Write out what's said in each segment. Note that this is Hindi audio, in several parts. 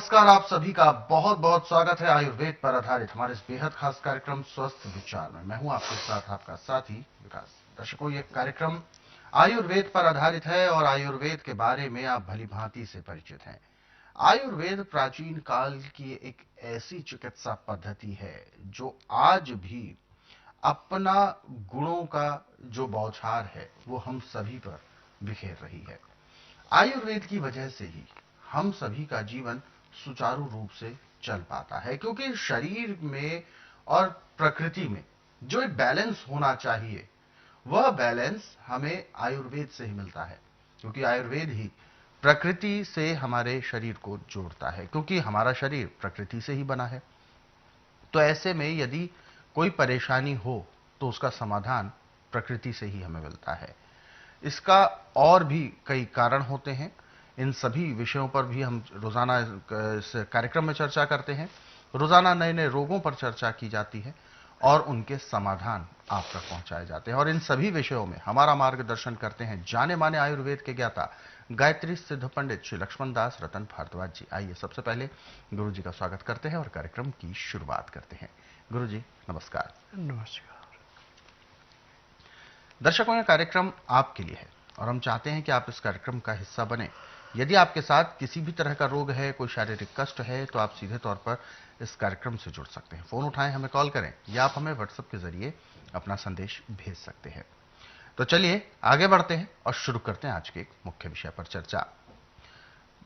नमस्कार, आप सभी का बहुत बहुत स्वागत है आयुर्वेद पर आधारित हमारे इस बेहद खास कार्यक्रम स्वस्थ विचार में। मैं हूं आपके साथ आपका साथी विकास। दर्शकों, ये कार्यक्रम आयुर्वेद पर आधारित है और आयुर्वेद के बारे में आप भली भांति से परिचित हैं। आयुर्वेद प्राचीन काल की एक ऐसी चिकित्सा पद्धति है जो आज भी अपना गुणों का जो बौछार है वो हम सभी पर बिखेर रही है। आयुर्वेद की वजह से ही हम सभी का जीवन सुचारू रूप से चल पाता है, क्योंकि शरीर में और प्रकृति में जो एक बैलेंस होना चाहिए वह बैलेंस हमें आयुर्वेद से ही मिलता है। क्योंकि आयुर्वेद ही प्रकृति से हमारे शरीर को जोड़ता है, क्योंकि हमारा शरीर प्रकृति से ही बना है। तो ऐसे में यदि कोई परेशानी हो तो उसका समाधान प्रकृति से ही हमें मिलता है। इसका और भी कई कारण होते हैं। इन सभी विषयों पर भी हम रोजाना इस कार्यक्रम में चर्चा करते हैं। रोजाना नए नए रोगों पर चर्चा की जाती है और उनके समाधान आप तक पहुंचाए जाते हैं। और इन सभी विषयों में हमारा मार्गदर्शन करते हैं जाने माने आयुर्वेद के ज्ञाता गायत्री सिद्ध पंडित श्री लक्ष्मण दास रतन भारद्वाज जी। आइए सबसे पहले गुरु जी का स्वागत करते हैं और कार्यक्रम की शुरुआत करते हैं। गुरु जी नमस्कार। नमस्कार। दर्शकों, यह कार्यक्रम आपके लिए है और हम चाहते हैं कि आप इस कार्यक्रम का हिस्सा बने। यदि आपके साथ किसी भी तरह का रोग है, कोई शारीरिक कष्ट है, तो आप सीधे तौर पर इस कार्यक्रम से जुड़ सकते हैं। फोन उठाएं, हमें कॉल करें या आप हमें व्हाट्सएप के जरिए अपना संदेश भेज सकते हैं। तो चलिए आगे बढ़ते हैं और शुरू करते हैं आज के एक मुख्य विषय पर चर्चा।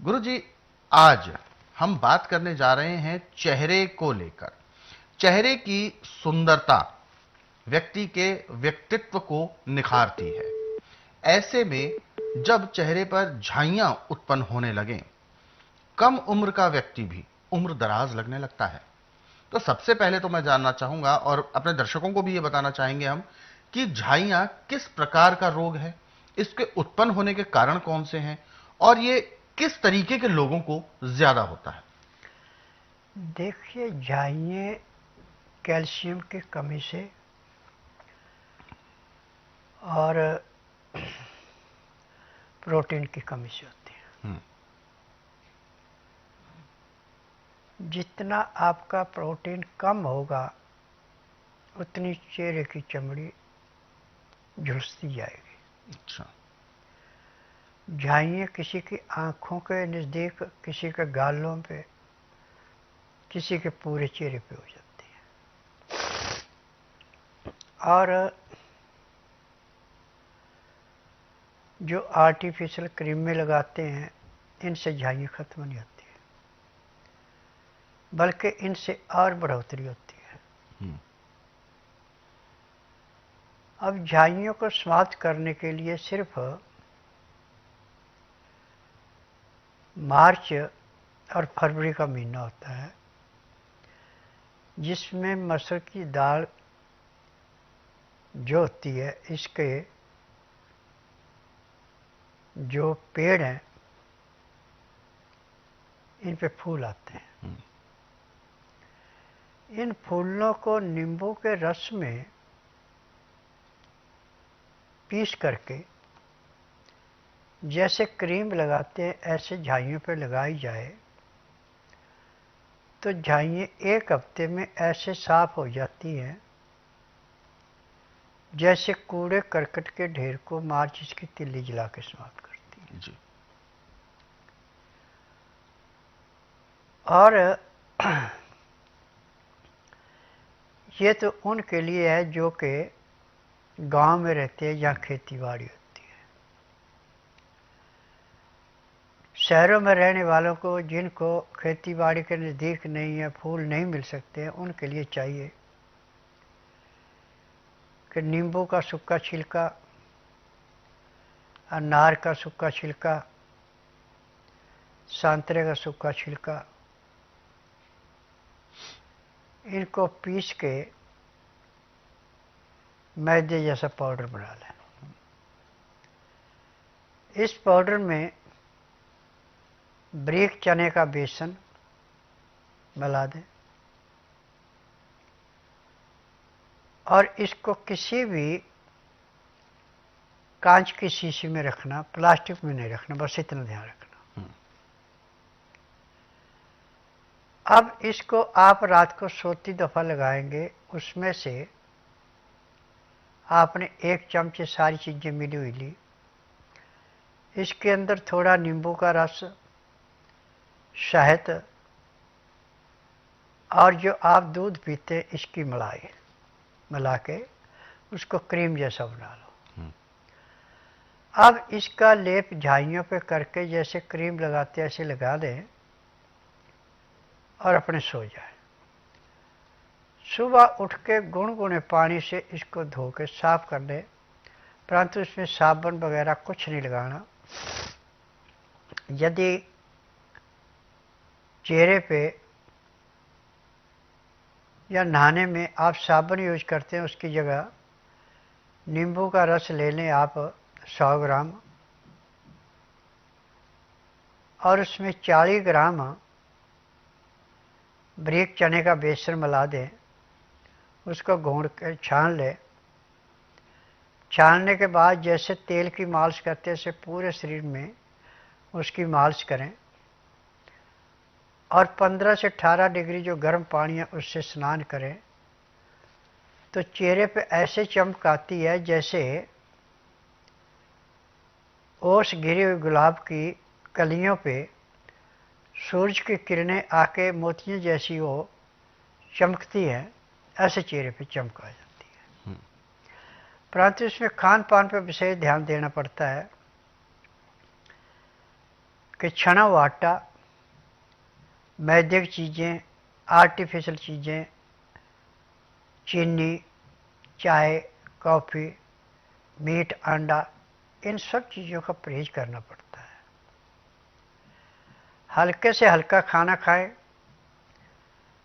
गुरु जी, आज हम बात करने जा रहे हैं चेहरे को लेकर। चेहरे की सुंदरता व्यक्ति के व्यक्तित्व को निखारती है। ऐसे में जब चेहरे पर झाइयां उत्पन्न होने लगें, कम उम्र का व्यक्ति भी उम्र दराज लगने लगता है। तो सबसे पहले तो मैं जानना चाहूंगा और अपने दर्शकों को भी ये बताना चाहेंगे हम कि झाइयां किस प्रकार का रोग है, इसके उत्पन्न होने के कारण कौन से हैं और ये किस तरीके के लोगों को ज्यादा होता है। देखिए, झाइयाँ कैल्शियम की कमी से और प्रोटीन की कमी से होती है। जितना आपका प्रोटीन कम होगा उतनी चेहरे की चमड़ी झुलसती जाएगी। अच्छा। झाइयाँ किसी की आंखों के नज़दीक, किसी के गालों पे, किसी के पूरे चेहरे पे हो जाती है। और जो आर्टिफिशियल क्रीमें लगाते हैं, इनसे झाइयाँ खत्म नहीं होती है, बल्कि इनसे और बढ़ोतरी होती है। अब झाइयों को समाप्त करने के लिए सिर्फ मार्च और फरवरी का महीना होता है, जिसमें मसूर की दाल जो होती है, इसके जो पेड़ हैं इन पे फूल आते हैं। इन फूलों को नींबू के रस में पीस करके जैसे क्रीम लगाते हैं, ऐसे झाइयों पे लगाई जाए तो झाइयाँ एक हफ्ते में ऐसे साफ हो जाती हैं जैसे कूड़े करकट के ढेर को माचिस की तिल्ली जला के समाप्त करती है जी। और ये तो उनके लिए है जो कि गांव में रहते हैं या खेती बाड़ी होती है। शहरों में रहने वालों को, जिनको खेती बाड़ी के नज़दीक नहीं है, फूल नहीं मिल सकते हैं, उनके लिए चाहिए कि नींबू का सूखा छिलका, अनार का सूखा छिलका, संतरे का सूखा छिलका, इनको पीस के मैदे जैसा पाउडर बना लें। इस पाउडर में बारीक चने का बेसन मिला दें और इसको किसी भी कांच की शीशी में रखना, प्लास्टिक में नहीं रखना, बस इतना ध्यान रखना। अब इसको आप रात को सोती दफ़ा लगाएंगे, उसमें से आपने 1 चमचे सारी चीज़ें मिली हुई ली, इसके अंदर थोड़ा नींबू का रस, शहद और जो आप दूध पीते इसकी मलाई मिला के उसको क्रीम जैसा बना लो। अब इसका लेप झाइयों पे करके जैसे क्रीम लगाते ऐसे लगा दें और अपने सो जाए। सुबह उठ के गुनगुने पानी से इसको धो के साफ कर लें, परंतु इसमें साबुन वगैरह कुछ नहीं लगाना। यदि चेहरे पे या नहाने में आप साबुन यूज करते हैं, उसकी जगह नींबू का रस ले लें आप 100 ग्राम, और उसमें 40 ग्राम बारीक चने का बेसन मिला दें, उसको घोंट के छान लें। छानने के बाद जैसे तेल की मालिश करते हैं पूरे शरीर में उसकी मालिश करें, और 15 से 18 डिग्री जो गर्म पानी है उससे स्नान करें, तो चेहरे पे ऐसे चमक आती है जैसे ओस गिरी हुई गुलाब की कलियों पे सूरज की किरणें आके मोतियों जैसी वो चमकती है, ऐसे चेहरे पे चमक आ जाती है। परंतु इसमें खान पान पे विशेष ध्यान देना पड़ता है कि छना हुआ आटा, मैदे की चीज़ें, आर्टिफिशियल चीज़ें, चीनी, चाय, कॉफ़ी, मीट, अंडा, इन सब चीज़ों का परहेज करना पड़ता है। हल्के से हल्का खाना खाएं।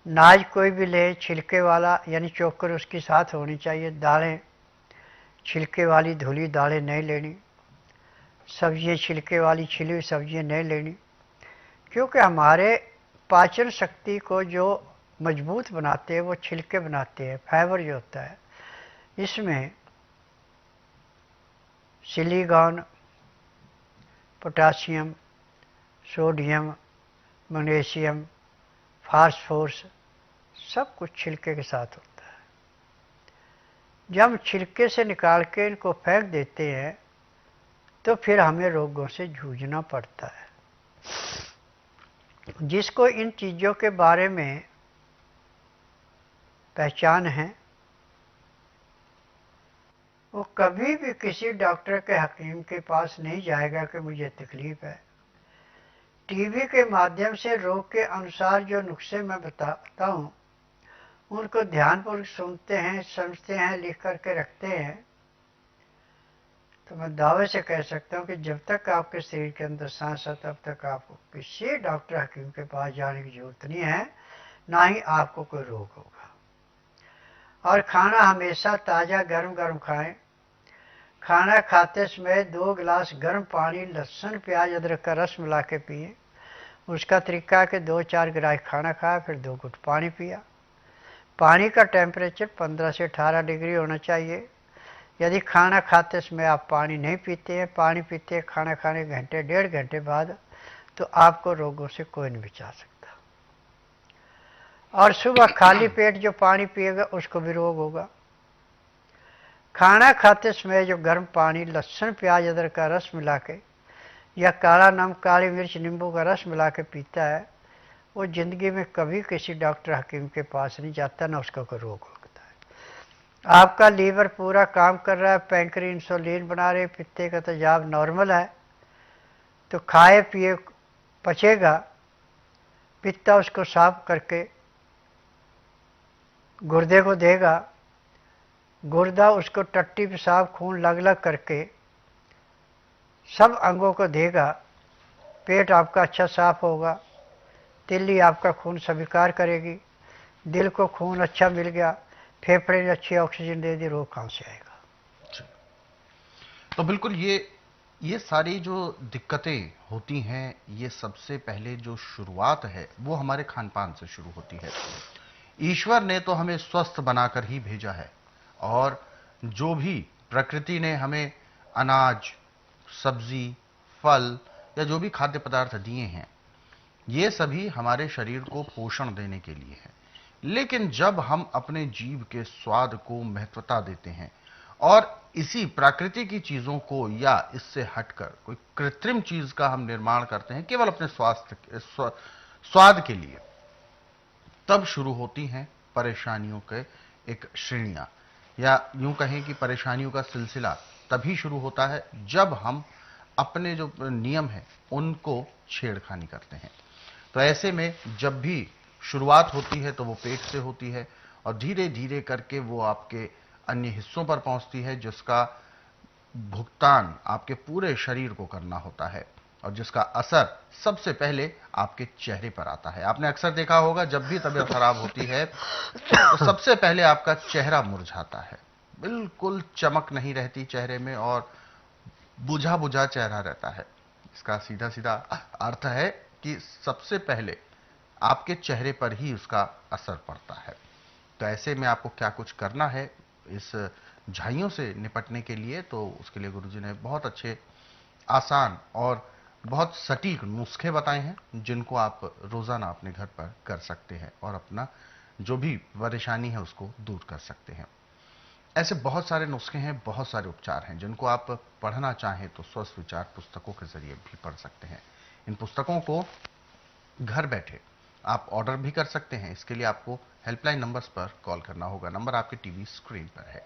नाज कोई भी ले, छिलके वाला यानी चोकर उसके साथ होनी चाहिए। दालें छिलके वाली धुली दालें नहीं लेनी। सब्जियां छिलके वाली छिली हुई सब्जियां नहीं लेनी, क्योंकि हमारे पाचन शक्ति को जो मजबूत बनाते हैं वो छिलके बनाते हैं। फाइबर जो होता है इसमें silicon, potassium, sodium, magnesium, phosphorus सब कुछ छिलके के साथ होता है। जब हम छिलके से निकाल के इनको फेंक देते हैं तो फिर हमें रोगों से जूझना पड़ता है। जिसको इन चीज़ों के बारे में पहचान है वो कभी भी किसी डॉक्टर के हकीम के पास नहीं जाएगा कि मुझे तकलीफ है। टीवी के माध्यम से रोग के अनुसार जो नुस्खे मैं बताता हूँ उनको ध्यानपूर्वक सुनते हैं, समझते हैं, लिख करके रखते हैं, तो मैं दावे से कह सकता हूँ कि जब तक आपके शरीर के अंदर सांस है तब तक आपको किसी डॉक्टर हकीम के पास जाने की जरूरत नहीं है, ना ही आपको कोई रोग होगा। और खाना हमेशा ताज़ा गर्म गर्म खाएं। खाना खाते समय 2 गिलास गर्म पानी, लहसुन, प्याज, अदरक का रस मिला के पिए। उसका तरीका है कि 2-4 गिलास खाना खाया, फिर 2 घुट पानी पिया। पानी का टेम्परेचर 15 से 18 डिग्री होना चाहिए। यदि खाना खाते समय आप पानी नहीं पीते हैं, पानी पीते हैं खाना खाने घंटे 1.5 घंटे बाद, तो आपको रोगों से कोई नहीं बचा सकता। और सुबह खाली पेट जो पानी पिएगा उसको भी रोग होगा। खाना खाते समय जो गर्म पानी, लहसुन, प्याज, अदरक का रस मिला के या काला नमक, काली मिर्च, नींबू का रस मिला के पीता है वो ज़िंदगी में कभी किसी डॉक्टर हकीम के पास नहीं जाता, ना उसका कोई रोग होता है। आपका लीवर पूरा काम कर रहा है, पैंक्री इंसुलिन बना रहे, पित्ते का तेजाब नॉर्मल है, तो खाए पिए पचेगा, पित्ता उसको साफ करके गुर्दे को देगा, गुर्दा उसको टट्टी पेशाब खून लग लग करके सब अंगों को देगा। पेट आपका अच्छा साफ होगा, तिल्ली आपका खून स्वीकार करेगी, दिल को खून अच्छा मिल गया, फेफड़े ने अच्छी ऑक्सीजन दे दी, रोग कहाँ से आएगा। तो बिल्कुल ये सारी जो दिक्कतें होती हैं, ये सबसे पहले जो शुरुआत है वो हमारे खान पान से शुरू होती है। ईश्वर ने तो हमें स्वस्थ बनाकर ही भेजा है, और जो भी प्रकृति ने हमें अनाज, सब्जी, फल या जो भी खाद्य पदार्थ दिए हैं ये सभी हमारे शरीर को पोषण देने के लिए है। लेकिन जब हम अपने जीभ के स्वाद को महत्वता देते हैं और इसी प्रकृति की चीजों को या इससे हटकर कोई कृत्रिम चीज का हम निर्माण करते हैं केवल अपने स्वाद के लिए, तब शुरू होती हैं परेशानियों के एक श्रेणियां, या यूं कहें कि परेशानियों का सिलसिला तभी शुरू होता है जब हम अपने जो नियम है उनको छेड़खानी करते हैं। तो ऐसे में जब भी शुरुआत होती है तो वो पेट से होती है और धीरे धीरे करके वो आपके अन्य हिस्सों पर पहुंचती है, जिसका भुगतान आपके पूरे शरीर को करना होता है और जिसका असर सबसे पहले आपके चेहरे पर आता है। आपने अक्सर देखा होगा जब भी तबीयत खराब होती है तो सबसे पहले आपका चेहरा मुरझाता है, बिल्कुल चमक नहीं रहती चेहरे में और बुझा बुझा चेहरा रहता है। इसका सीधा सीधा अर्थ है कि सबसे पहले आपके चेहरे पर ही उसका असर पड़ता है। तो ऐसे में आपको क्या कुछ करना है इस झाइयों से निपटने के लिए, तो उसके लिए गुरुजी ने बहुत अच्छे, आसान और बहुत सटीक नुस्खे बताए हैं जिनको आप रोजाना अपने घर पर कर सकते हैं और अपना जो भी परेशानी है उसको दूर कर सकते हैं। ऐसे बहुत सारे नुस्खे हैं, बहुत सारे उपचार हैं जिनको आप पढ़ना चाहें तो स्वस्थ विचार पुस्तकों के जरिए भी पढ़ सकते हैं। इन पुस्तकों को घर बैठे आप ऑर्डर भी कर सकते हैं। इसके लिए आपको हेल्पलाइन नंबर्स पर कॉल करना होगा। नंबर आपके टीवी स्क्रीन पर है।